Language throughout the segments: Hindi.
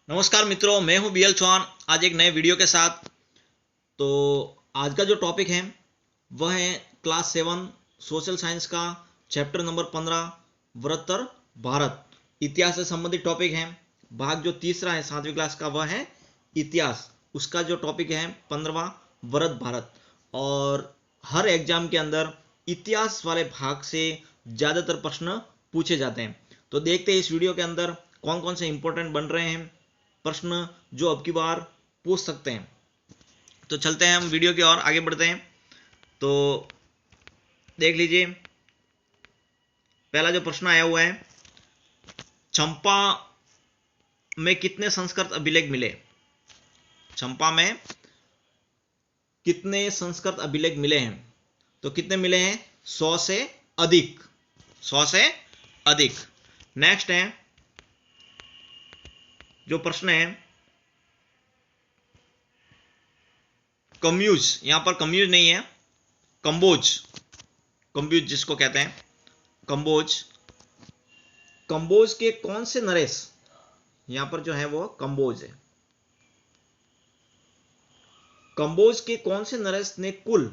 नमस्कार मित्रों, मैं हूं बीएल चौहान आज एक नए वीडियो के साथ। तो आज का जो टॉपिक है वह है क्लास 7 सोशल साइंस का चैप्टर नंबर 15 वृत्तर भारत। इतिहास से संबंधित टॉपिक है। भाग जो तीसरा है 7वीं क्लास का वह है इतिहास। उसका जो टॉपिक है 15वां वृत्त भारत। और हर एग्जाम के अंदर इतिहास वाले भाग से ज़्यादातर प्रश्न पूछे जाते हैं। तो देखते हैं इस वीडियो के अंदर कौन कौन से इंपॉर्टेंट बन रहे हैं प्रश्न जो अब की बार पूछ सकते हैं। तो चलते हैं हम वीडियो की ओर आगे बढ़ते हैं। तो देख लीजिए, पहला जो प्रश्न आया हुआ है, चंपा में कितने संस्कृत अभिलेख मिले? चंपा में कितने संस्कृत अभिलेख मिले हैं? तो कितने मिले हैं? 100 से अधिक। 100 से अधिक। नेक्स्ट है जो प्रश्न है, कम्यूज, यहां पर कम्यूज नहीं है, कंबोज। कंबोज जिसको कहते हैं कंबोज। कंबोज के कौन से नरेश, यहां पर जो है वो कंबोज है। कंबोज के कौन से नरेश ने कुल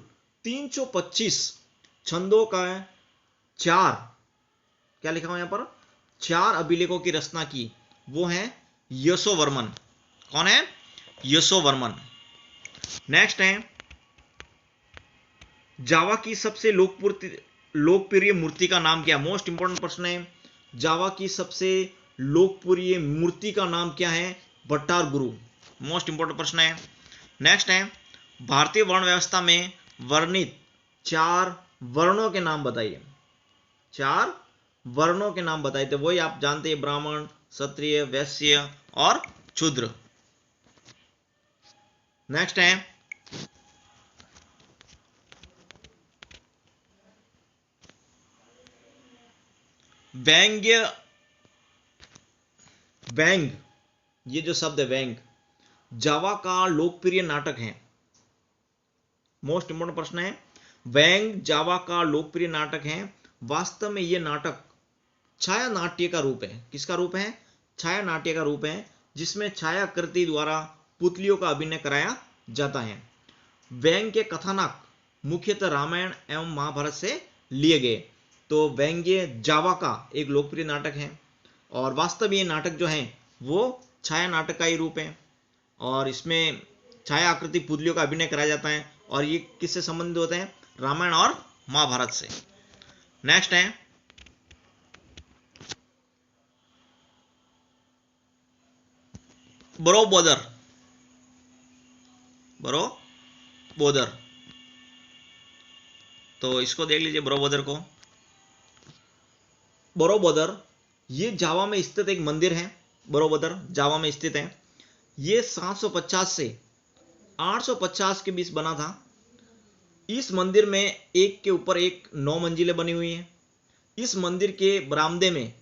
325 छंदों का चार, क्या लिखा हुआ यहां पर, 4 अभिलेखों की रचना की? वो है यशोवर्मन। कौन है? यशोवर्मन। नेक्स्ट है, जावा की सबसे लोकप्रिय मूर्ति का नाम क्या? मोस्ट इंपॉर्टेंट प्रश्न है। जावा की सबसे लोकप्रिय मूर्ति का नाम क्या है? भट्टार गुरु। मोस्ट इंपॉर्टेंट प्रश्न है। नेक्स्ट है, भारतीय वर्ण व्यवस्था में वर्णित 4 वर्णों के नाम बताइए। 4 वर्णों के नाम बताइए। तो वही आप जानते हैं, ब्राह्मण, क्षत्रिय, वैश्य और शूद्र। नेक्स्ट है, व्यंग्य, व्यंग, ये जो शब्द है व्यंग, जावा का लोकप्रिय नाटक है। मोस्ट इंपोर्टेंट प्रश्न है। व्यंग जावा का लोकप्रिय नाटक है। वास्तव में यह नाटक छाया नाट्य का रूप है। किसका रूप है? छाया नाट्य का रूप है, जिसमें छायाकृति द्वारा पुतलियों का अभिनय कराया जाता है। व्यंग के कथानक मुख्यतः रामायण एवं महाभारत से लिए गए। तो व्यंग्य जावा का एक लोकप्रिय नाटक है और वास्तव में ये नाटक जो है वो छाया नाटक का ही रूप है और इसमें छाया आकृति पुतलियों का अभिनय कराया जाता है और ये किससे संबंधित होते हैं? रामायण और महाभारत से। नेक्स्ट है, बरोबोदर। बरोबोदर, तो इसको देख लीजिए बरोबोदर को। बरोबोदर ये जावा में स्थित एक मंदिर है। बरोबोदर जावा में स्थित है। ये 750 से 850 के बीच बना था। इस मंदिर में एक के ऊपर एक 9 मंजिलें बनी हुई हैं। इस मंदिर के बरामदे में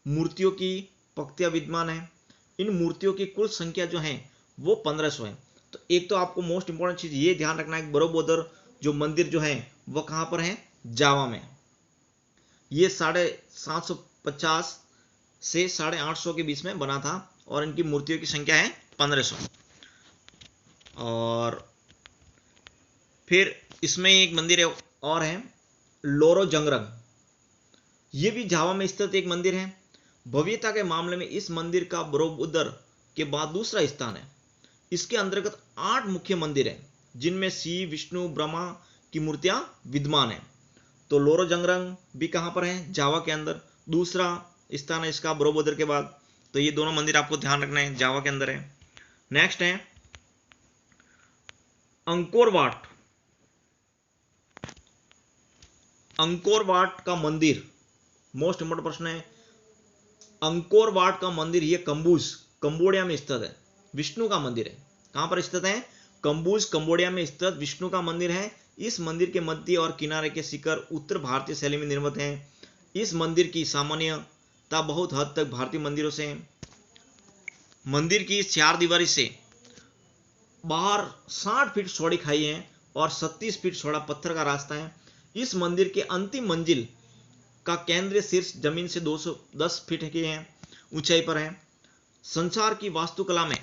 मूर्तियों की पंक्तियां विद्यमान है। इन मूर्तियों की कुल संख्या जो है वो 1500 है। तो एक तो आपको मोस्ट इंपॉर्टेंट चीज ये ध्यान रखना है, बरोबोदर जो मंदिर जो है वह कहां पर है? जावा में। ये 750 से 850 के बीच में बना था और इनकी मूर्तियों की संख्या है 1500। और फिर इसमें एक मंदिर और है, लोरो जंगरंग। ये भी जावा में स्थित एक मंदिर है। भव्यता के मामले में इस मंदिर का बरोबोदर के बाद दूसरा स्थान है। इसके अंतर्गत 8 मुख्य मंदिर हैं, जिनमें शिव, विष्णु, ब्रह्मा की मूर्तियां विद्यमान है। तो लोरो जंगरंग भी कहां पर है? जावा के अंदर। दूसरा स्थान है इसका बरोबोदर के बाद। तो ये दोनों मंदिर आपको ध्यान रखना है, जावा के अंदर है। नेक्स्ट है अंकोर वाट। अंकोर वाट का मंदिर, मोस्ट इंपोर्टेंट प्रश्न है। अंकोर वाट का मंदिर ये कंबोज, कंबोडिया में स्थित है। विष्णु का मंदिर है। कहां पर स्थित है? कंबोज, कंबोडिया में स्थित विष्णु का मंदिर है। इस मंदिर के मध्य और किनारे के शिखर उत्तर भारतीय शैली में निर्मित हैं। इस मंदिर की सामान्यता बहुत हद तक भारतीय मंदिरों से है। मंदिर की 4 दीवारी से बाहर 60 फीट चौड़ी खाई है और 37 फीट चौड़ा पत्थर का रास्ता है। इस मंदिर के अंतिम मंजिल का केंद्रीय शीर्ष जमीन से 210 फीट की है ऊंचाई पर है। संसार की वास्तुकला में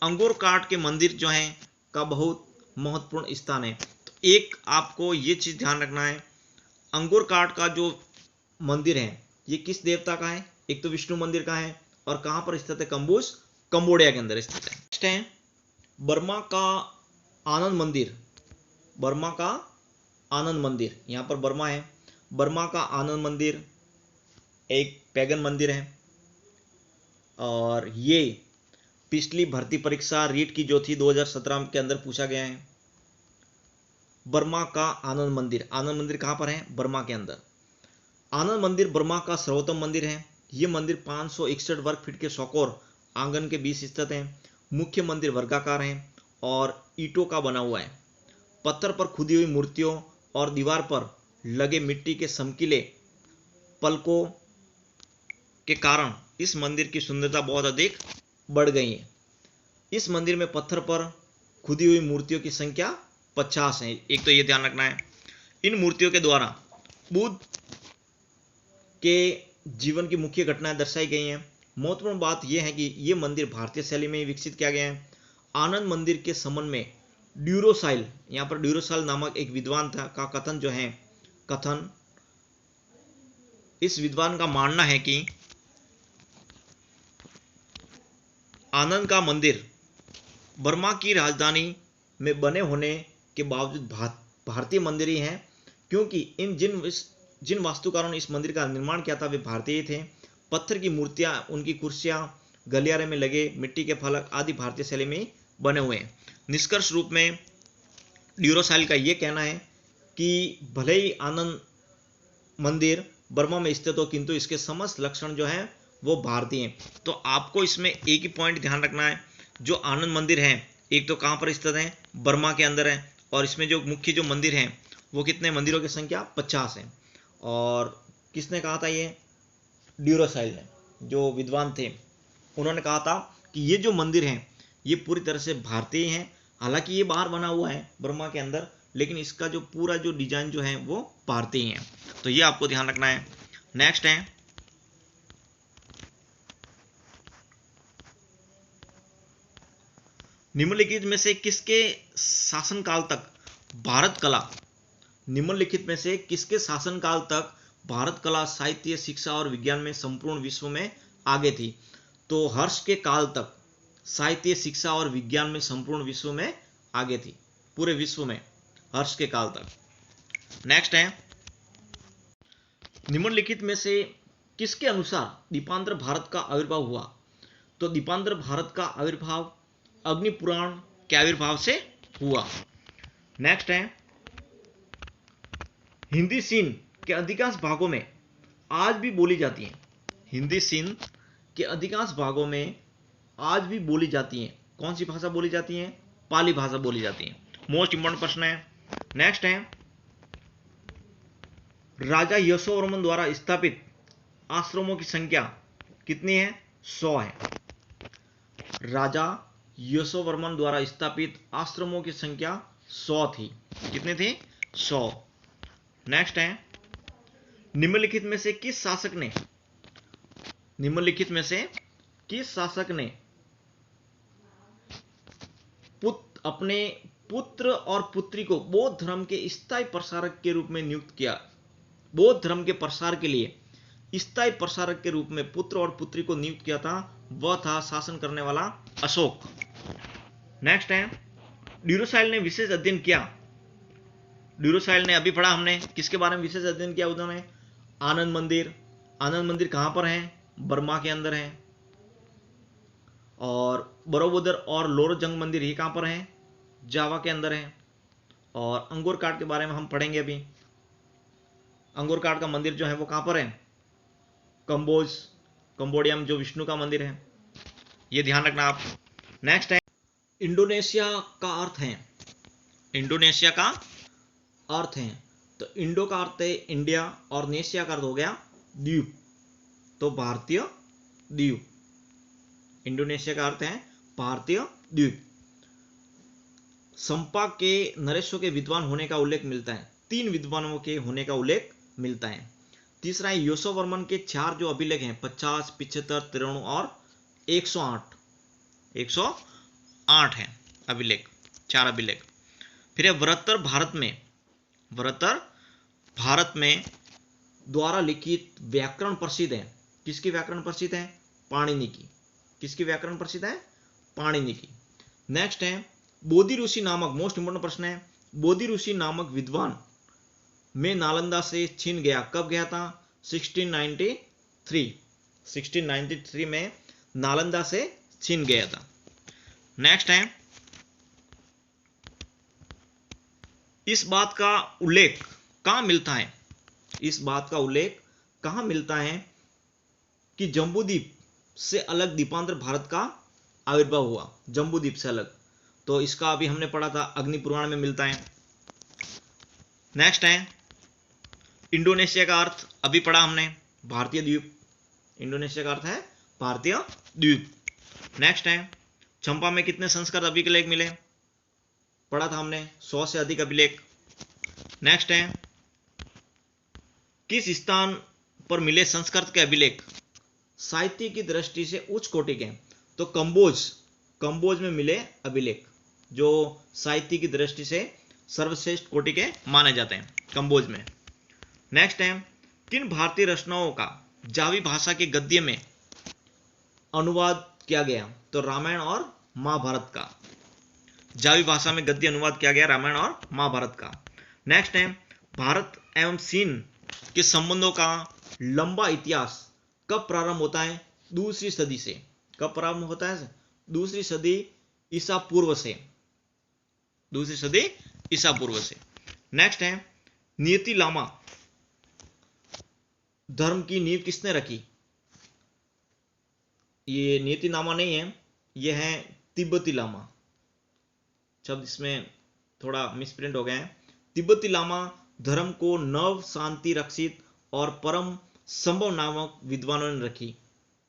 अंगोर काट के मंदिर जो हैं का बहुत महत्वपूर्ण स्थान है। तो एक आपको ये चीज ध्यान रखना है, अंगोर काट का जो मंदिर है ये किस देवता का है? एक तो विष्णु मंदिर का है, और कहां पर स्थित है? कंबोज, कंबोडिया के अंदर स्थित है। नेक्स्ट है बर्मा का आनंद मंदिर। बर्मा का आनंद मंदिर, यहां पर बर्मा है। बर्मा का आनंद मंदिर एक पैगन मंदिर है, और ये पिछली भर्ती परीक्षा रीट की जो थी 2017 के अंदर पूछा गया है। बर्मा का आनंद मंदिर, आनंद मंदिर कहां पर है? बर्मा के अंदर। आनंद मंदिर बर्मा का सर्वोत्तम मंदिर है। यह मंदिर 561 वर्ग फीट के चौकोर आंगन के बीच स्थित है। मुख्य मंदिर वर्गाकार है और ईंटों का बना हुआ है। पत्थर पर खुदी हुई मूर्तियों और दीवार पर लगे मिट्टी के चमकीले पलकों के कारण इस मंदिर की सुंदरता बहुत अधिक बढ़ गई है। इस मंदिर में पत्थर पर खुदी हुई मूर्तियों की संख्या 50 है। एक तो ये ध्यान रखना है, इन मूर्तियों के द्वारा बुद्ध के जीवन की मुख्य घटनाएं दर्शाई गई हैं। महत्वपूर्ण बात यह है कि यह मंदिर भारतीय शैली में विकसित किया गया है। आनंद मंदिर के संबंध में ड्यूरोसाइल, यहां पर ड्यूरोसाइल नामक एक विद्वान था का कथन जो है, कथन, इस विद्वान का मानना है कि आनंद का मंदिर बर्मा की राजधानी में बने होने के बावजूद भारतीय मंदिर ही हैं, क्योंकि जिन वास्तुकारों ने इस मंदिर का निर्माण किया था वे भारतीय थे। पत्थर की मूर्तियां, उनकी कुर्सियां, गलियारे में लगे मिट्टी के फलक आदि भारतीय शैली में बने हुए हैं। निष्कर्ष रूप में ड्यूरोसाइल का यह कहना है कि भले ही आनंद मंदिर बर्मा में स्थित हो, किंतु इसके समस्त लक्षण जो हैं वो भारतीय हैं। तो आपको इसमें एक ही पॉइंट ध्यान रखना है, जो आनंद मंदिर है एक तो कहां पर स्थित है? बर्मा के अंदर है, और इसमें जो मुख्य जो मंदिर हैं वो कितने? मंदिरों की संख्या 50 है। और किसने कहा था? ये ड्यूरोसाइल ने, जो विद्वान थे, उन्होंने कहा था कि ये जो मंदिर हैं ये पूरी तरह से भारतीय हैं। हालांकि ये बाहर बना हुआ है बर्मा के अंदर, लेकिन इसका जो पूरा जो डिजाइन जो है वो भारतीय है। तो ये आपको ध्यान रखना है। नेक्स्ट है निम्नलिखित में से किसके शासनकाल तक भारत कला, निम्नलिखित में से किसके शासनकाल तक भारत कला, साहित्य, शिक्षा और विज्ञान में संपूर्ण विश्व में आगे थी? तो हर्ष के काल तक साहित्य, शिक्षा और विज्ञान में संपूर्ण विश्व में आगे थी, पूरे विश्व में हर्ष के काल तक। नेक्स्ट है निम्नलिखित में से किसके अनुसार दीपांतर भारत का आविर्भाव हुआ? तो दीपांतर भारत का आविर्भाव अग्नि पुराण के आविर्भाव से हुआ। नेक्स्ट है हिंदी सिंध के अधिकांश भागों में आज भी बोली जाती है। हिंदी सिंध के अधिकांश भागों में आज भी बोली जाती है। कौन सी भाषा बोली जाती है? पाली भाषा बोली जाती है। मोस्ट इंपॉर्टेंट प्रश्न है। नेक्स्ट है राजा यशोवर्मन द्वारा स्थापित आश्रमों की संख्या कितनी है? 100 है। राजा यशोवर्मन द्वारा स्थापित आश्रमों की संख्या 100 थी। कितनी थी? 100। नेक्स्ट है निम्नलिखित में से किस शासक ने, निम्नलिखित में से किस शासक ने अपने पुत्र और पुत्री को बौद्ध धर्म के स्थायी प्रसारक के रूप में नियुक्त किया? बौद्ध धर्म के प्रसार के लिए स्थायी प्रसारक के रूप में पुत्र और पुत्री को नियुक्त किया था, वह था शासन करने वाला अशोक। नेक्स्ट है ड्यूरोसाइल ने विशेष अध्ययन किया। ड्यूरोसाइल ने, अभी पढ़ा हमने, किसके बारे में विशेष अध्ययन किया उन्होंने? आनंद मंदिर। आनंद मंदिर कहां पर है? बर्मा के अंदर है। और बरोबोदर और लोरजंग मंदिर ये कहां पर है? जावा के अंदर है। और अंगोर काट के बारे में हम पढ़ेंगे अभी। अंगोर काट का मंदिर जो है वो कहां पर है? कंबोडिया में, जो विष्णु का मंदिर है। ये ध्यान रखना आप। नेक्स्ट है इंडोनेशिया का अर्थ है, इंडोनेशिया का अर्थ है, तो इंडो का अर्थ है इंडिया और नेशिया का अर्थ हो गया द्वीप, तो भारतीय द्वीप। इंडोनेशिया का अर्थ है भारतीय द्वीप। संपा के नरेशों के विद्वान होने का उल्लेख मिलता है। 3 विद्वानों के होने का उल्लेख मिलता है। तीसरा है यशोवर्मन के 4 जो अभिलेख हैं 50, 75, 93 और 108 108 है अभिलेख, 4 अभिलेख। फिर है वृत्तर भारत में द्वारा लिखित व्याकरण प्रसिद्ध है। किसकी व्याकरण प्रसिद्ध है? पाणिनि की। किसकी व्याकरण प्रसिद्ध है? पाणिनि की। नेक्स्ट है बोधि ऋषि नामक, मोस्ट इंपोर्टेंट प्रश्न है, बोधि ऋषि नामक विद्वान में नालंदा से छीन गया, कब गया था? 1693 में नालंदा से छीन गया था। नेक्स्ट है इस बात का उल्लेख कहां मिलता है? इस बात का उल्लेख कहां मिलता है कि जम्बूद्वीप से अलग द्वीपांतर भारत का आविर्भाव हुआ? जम्बूद्वीप से अलग, तो इसका अभी हमने पढ़ा था, अग्नि पुराण में मिलता है। नेक्स्ट है इंडोनेशिया का अर्थ, अभी पढ़ा हमने, भारतीय द्वीप। इंडोनेशिया का अर्थ है भारतीय द्वीप। नेक्स्ट है चंपा में कितने संस्कृत अभिलेख मिले? पढ़ा था हमने, 100 से अधिक अभिलेख। नेक्स्ट है किस स्थान पर मिले संस्कृत के अभिलेख? साहित्य की दृष्टि से उच्च कोटि के, तो कंबोज में मिले अभिलेख, जो साहित्य की दृष्टि से सर्वश्रेष्ठ कोटि के माने जाते हैं, कंबोज में। नेक्स्ट है किन भारतीय रचनाओं का जावी भाषा के गद्य में अनुवाद किया गया? तो रामायण और महाभारत का जावी भाषा में गद्य अनुवाद किया गया, रामायण और महाभारत का। नेक्स्ट है भारत एवं चीन के संबंधों का लंबा इतिहास कब प्रारंभ होता है? 2री सदी से। कब प्रारंभ होता है? 2री सदी ईसा पूर्व से। 2री सदी ईसा पूर्व से। नेक्स्ट है नियति लामा धर्म की नींव किसने रखी? ये नियति लामा नहीं है, ये है तिब्बती लामा। शब्द इसमें थोड़ा मिसप्रिंट हो गया है। तिब्बती लामा धर्म को नव शांति रक्षित और परम संभव नामक विद्वानों ने रखी।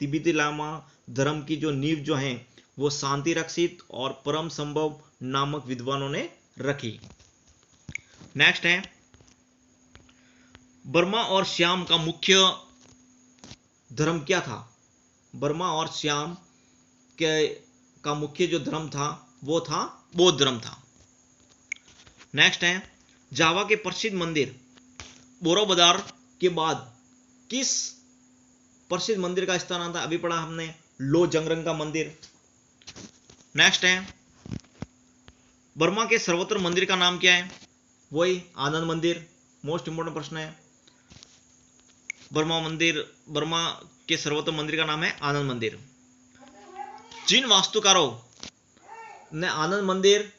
तिब्बती लामा धर्म की जो नींव जो है वो शांति रक्षित और परम संभव नामक विद्वानों ने रखी। नेक्स्ट है बर्मा और श्याम का मुख्य धर्म क्या था? बर्मा और श्याम का मुख्य जो धर्म था वो था बौद्ध धर्म था। नेक्स्ट है जावा के प्रसिद्ध मंदिर बोरोबदार के बाद किस प्रसिद्ध मंदिर का स्थान आता? अभी पढ़ा हमने, लो जंगरंग का मंदिर। नेक्स्ट है बर्मा के सर्वोत्तर मंदिर का नाम क्या है? वही आनंद मंदिर। मोस्ट इंपोर्टेंट प्रश्न है। बर्मा के सर्वोत्तम मंदिर का नाम है आनंद मंदिर। जिन वास्तुकारों ने आनंद मंदिर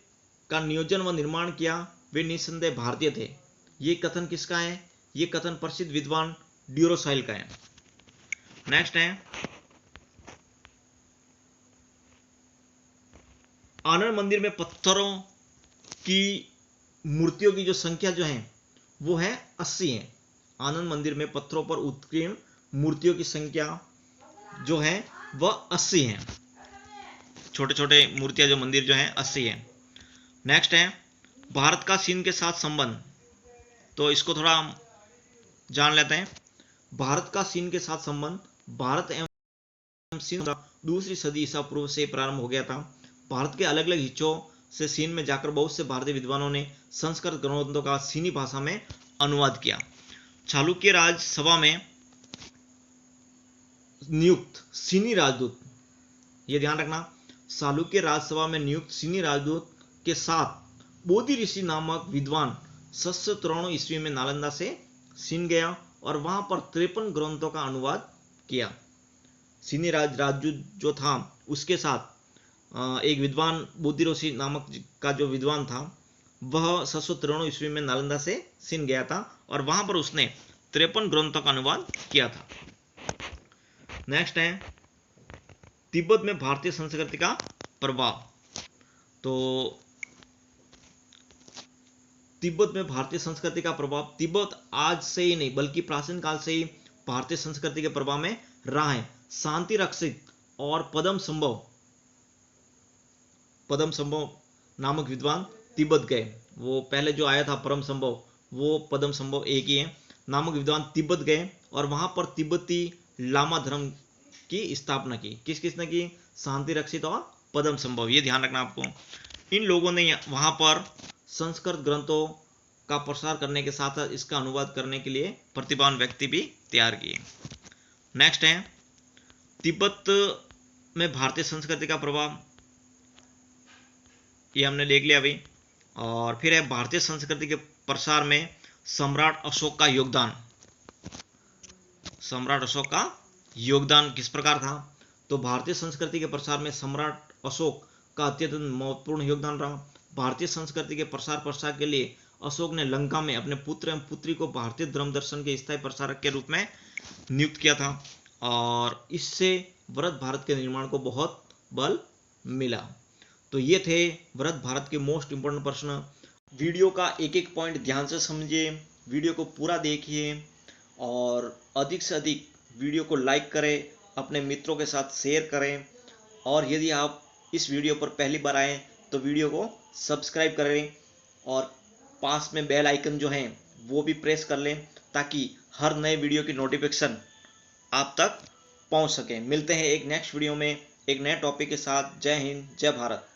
का नियोजन व निर्माण किया वे निस्संदेह भारतीय थे। ये कथन किसका है? ये कथन प्रसिद्ध विद्वान ड्यूरोसाइल का है। नेक्स्ट है आनंद मंदिर में पत्थरों की मूर्तियों की जो संख्या जो है वो है 80 है। आनंद मंदिर में पत्थरों पर उत्कीर्ण मूर्तियों की संख्या जो है वह 80 है। छोटे छोटे मूर्तियां जो मंदिर जो है 80 है। नेक्स्ट है भारत का चीन के साथ संबंध, तो इसको थोड़ा जान लेते हैं। भारत का चीन के साथ संबंध, भारत एवं चीन का 2री सदी ईसा पूर्व से प्रारंभ हो गया था। भारत के अलग अलग हिस्सों से चीन में जाकर बहुत से भारतीय विद्वानों ने संस्कृत ग्रंथों का चीनी भाषा में अनुवाद किया। चालुक्य राजसभा में नियुक्त चीनी राजदूत, ये ध्यान रखना, चालुक्य राजसभा में नियुक्त चीनी राजदूत के साथ बोधि ऋषि नामक विद्वान 793 ईस्वी में नालंदा से चीन गया और वहां पर 53 ग्रंथों का अनुवाद किया। चीनी राजदूत जो था उसके साथ एक विद्वान बोधि ऋषि नामक का जो विद्वान था वह 793 ईस्वी में नालंदा से चीन गया था और वहां पर उसने 53 ग्रंथों का अनुवाद किया था। नेक्स्ट है तिब्बत में भारतीय संस्कृति का प्रभाव। तो तिब्बत में भारतीय संस्कृति का प्रभाव, तिब्बत आज से ही नहीं बल्कि प्राचीन काल से ही भारतीय संस्कृति के प्रभाव में रहा है। शांति रक्षित और पदम संभव नामक विद्वान तिब्बत गए। वो पहले जो आया था परम संभव, वो पदम संभव एक ही है, नामक विद्वान तिब्बत गए और वहां पर तिब्बती लामा धर्म की स्थापना की। किस किसने की? शांति रक्षित और पद्म संभव, ये ध्यान रखना आपको। इन लोगों ने वहां पर संस्कृत ग्रंथों का प्रसार करने के साथ साथ इसका अनुवाद करने के लिए प्रतिभावान व्यक्ति भी तैयार किए। नेक्स्ट है तिब्बत में भारतीय संस्कृति का प्रभाव, ये हमने देख लिया अभी। और फिर है भारतीय संस्कृति के प्रसार में सम्राट अशोक का योगदान। सम्राट अशोक का योगदान किस प्रकार था? तो भारतीय संस्कृति के प्रसार में सम्राट अशोक का अत्यंत महत्वपूर्ण योगदान रहा। भारतीय संस्कृति के प्रसार के लिए अशोक ने लंका में अपने पुत्र एवं पुत्री को भारतीय धर्म दर्शन के स्थायी प्रसारक के रूप में नियुक्त किया था और इससे वृहद भारत के निर्माण को बहुत बल मिला। तो ये थे वृहद भारत के मोस्ट इंपोर्टेंट प्रश्न। वीडियो का एक एक पॉइंट ध्यान से समझिए, वीडियो को पूरा देखिए और अधिक से अधिक वीडियो को लाइक करें, अपने मित्रों के साथ शेयर करें और यदि आप इस वीडियो पर पहली बार आए तो वीडियो को सब्सक्राइब करें और पास में बेल आइकन जो है वो भी प्रेस कर लें ताकि हर नए वीडियो की नोटिफिकेशन आप तक पहुंच सके। मिलते हैं एक नेक्स्ट वीडियो में एक नए टॉपिक के साथ। जय हिंद, जय भारत।